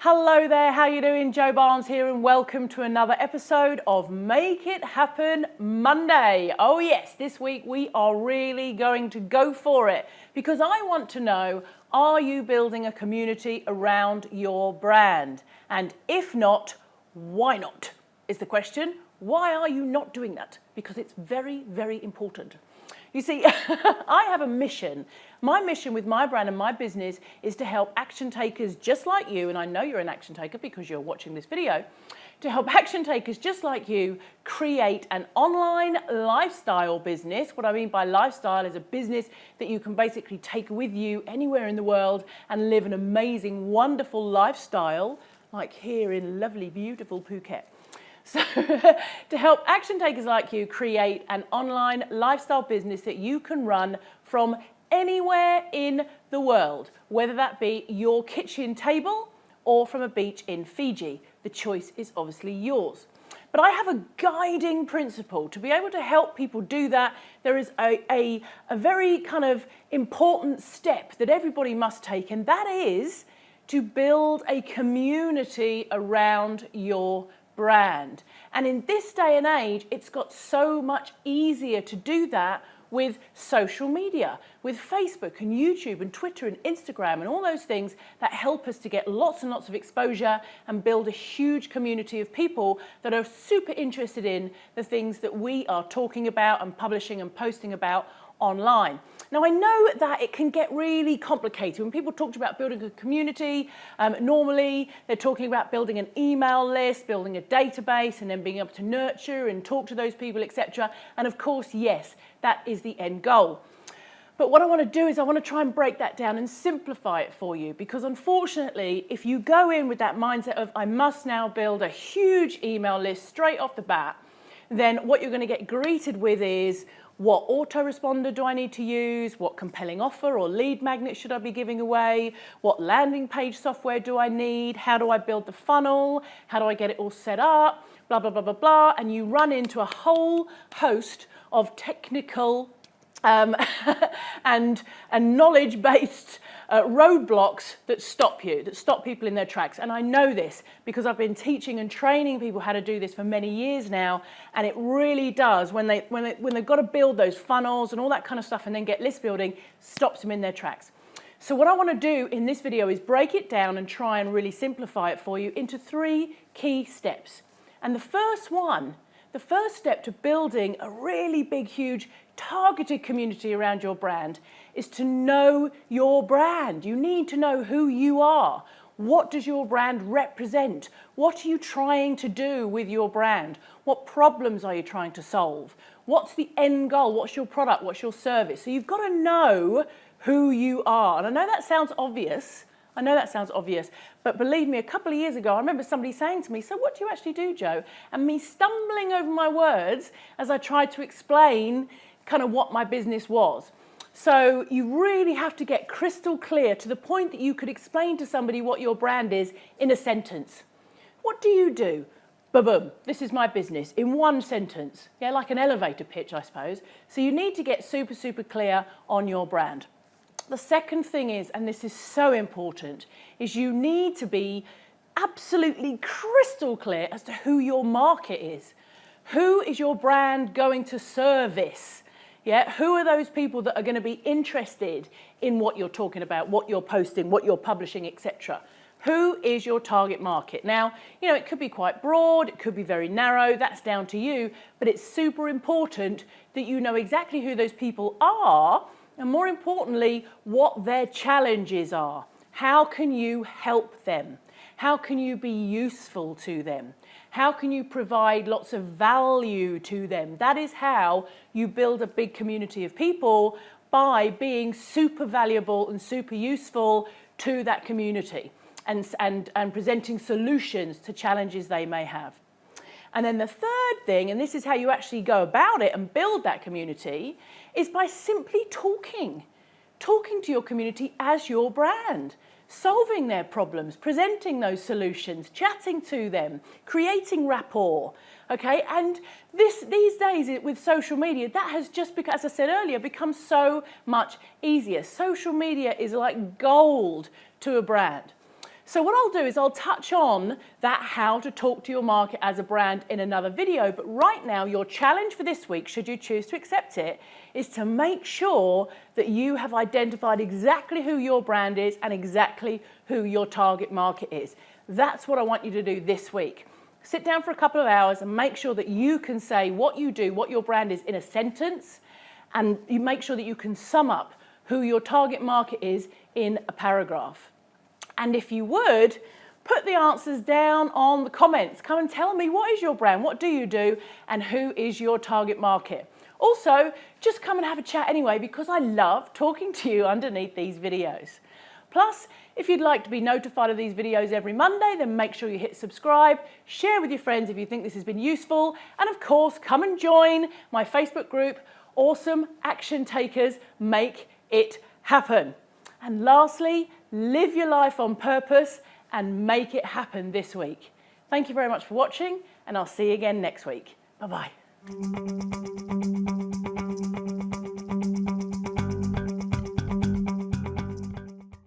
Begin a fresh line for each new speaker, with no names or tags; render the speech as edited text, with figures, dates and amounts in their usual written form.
Hello there, how you doing? Jo Barnes here and welcome to another episode of Make It Happen Monday. Oh yes, this week we are really going to go for it because I want to know, are you building a community around your brand? And if not, why not? Is the question. Why are you not doing that? Because it's very, very important. You see, I have a mission. My mission with my brand and my business is to help action takers just like you, and I know you're an action taker because you're watching this video, to help action takers just like you create an online lifestyle business. What I mean by lifestyle is a business that you can basically take with you anywhere in the world and live an amazing, wonderful lifestyle, like here in lovely, beautiful Phuket. So to help action takers like you create an online lifestyle business that you can run from anywhere in the world, whether that be your kitchen table or from a beach in Fiji. The choice is obviously yours. But I have a guiding principle to be able to help people do that. There is a very kind of important step that everybody must take, and that is to build a community around your brand. And in this day and age, it's got so much easier to do that with social media, with Facebook and YouTube and Twitter and Instagram and all those things that help us to get lots and lots of exposure and build a huge community of people that are super interested in the things that we are talking about and publishing and posting about online. Now, I know that it can get really complicated. When people talk about building a community, normally they're talking about building an email list, building a database, and then being able to nurture and talk to those people, etc. And of course, yes, that is the end goal. But what I want to do is I want to try and break that down and simplify it for you, because unfortunately, if you go in with that mindset of I must now build a huge email list straight off the bat, then what you're going to get greeted with is, what autoresponder do I need to use? What compelling offer or lead magnet should I be giving away? What landing page software do I need? How do I build the funnel? How do I get it all set up? Blah, blah, blah, blah, blah. And you run into a whole host of technical and knowledge-based roadblocks that stop people in their tracks. And I know this because I've been teaching and training people how to do this for many years now, and it really does, when they've got to build those funnels and all that kind of stuff and then get list building, stops them in their tracks. So what I want to do in this video is break it down and try and really simplify it for you into 3 key steps. And the first step to building a really big, huge, targeted community around your brand is to know your brand. You need to know who you are. What does your brand represent? What are you trying to do with your brand? What problems are you trying to solve? What's the end goal? What's your product? What's your service? So you've got to know who you are. And I know that sounds obvious. But believe me, a couple of years ago, I remember somebody saying to me, so what do you actually do, Jo? And me stumbling over my words as I tried to explain kind of what my business was. So you really have to get crystal clear to the point that you could explain to somebody what your brand is in a sentence. What do you do? Boom, this is my business in one sentence. Yeah, like an elevator pitch, I suppose. So you need to get super, super clear on your brand. The second thing is, and this is so important, is you need to be absolutely crystal clear as to who your market is. Who is your brand going to service? Yeah, who are those people that are going to be interested in what you're talking about, what you're posting, what you're publishing, etc.? Who is your target market? Now, it could be quite broad, it could be very narrow, that's down to you, but it's super important that you know exactly who those people are, and more importantly, what their challenges are. How can you help them? How can you be useful to them? How can you provide lots of value to them? That is how you build a big community of people, by being super valuable and super useful to that community and presenting solutions to challenges they may have. And then the third thing, and this is how you actually go about it and build that community, is by simply talking to your community as your brand, solving their problems, presenting those solutions, chatting to them, creating rapport, okay? And these days with social media, that has just, as I said earlier, become so much easier. Social media is like gold to a brand. So what I'll do is I'll touch on that how to talk to your market as a brand in another video, but right now your challenge for this week, should you choose to accept it, is to make sure that you have identified exactly who your brand is and exactly who your target market is. That's what I want you to do this week. Sit down for a couple of hours and make sure that you can say what you do, what your brand is in a sentence, and you make sure that you can sum up who your target market is in a paragraph. And if you would, put the answers down on the comments. Come and tell me, what is your brand? What do you do? And who is your target market? Also, just come and have a chat anyway, because I love talking to you underneath these videos. Plus, if you'd like to be notified of these videos every Monday, then make sure you hit subscribe, share with your friends if you think this has been useful, and of course, come and join my Facebook group, Awesome Action Takers Make It Happen. And lastly, live your life on purpose and make it happen this week. Thank you very much for watching, and I'll see you again next week. Bye-bye.